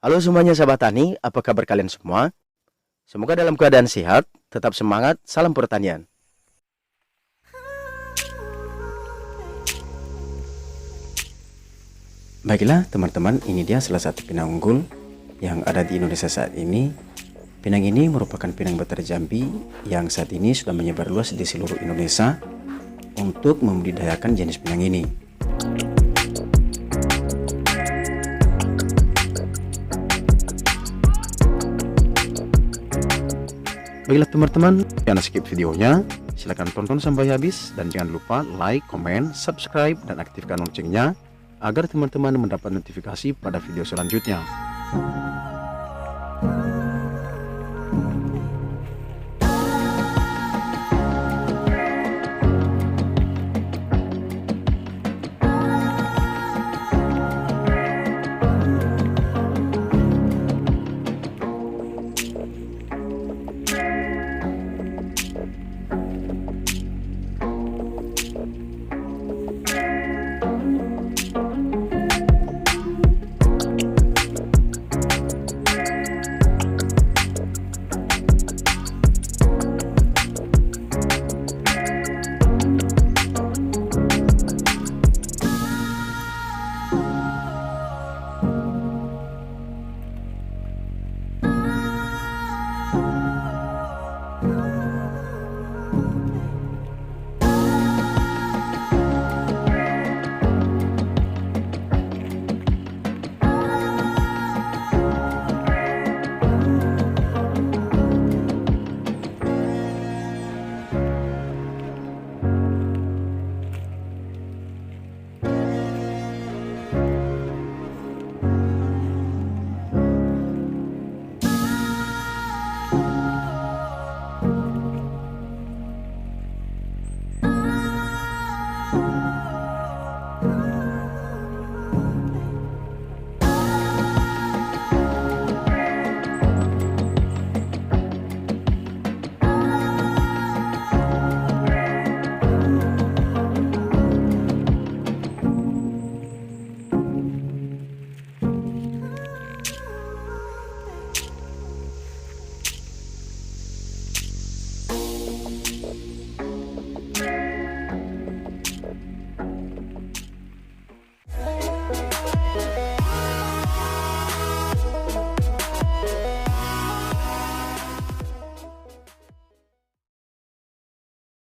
Halo semuanya sahabat tani, apa kabar kalian semua? Semoga dalam keadaan sehat, tetap semangat, salam pertanian. Baiklah teman-teman, ini dia salah satu pinang unggul yang ada di Indonesia saat ini. Pinang ini merupakan pinang Batar Jambi yang saat ini sudah menyebar luas di seluruh Indonesia untuk membudidayakan jenis pinang ini. Baiklah teman-teman, jangan skip videonya, silahkan tonton sampai habis dan jangan lupa like, komen, subscribe, dan aktifkan loncengnya agar teman-teman mendapat notifikasi pada video selanjutnya.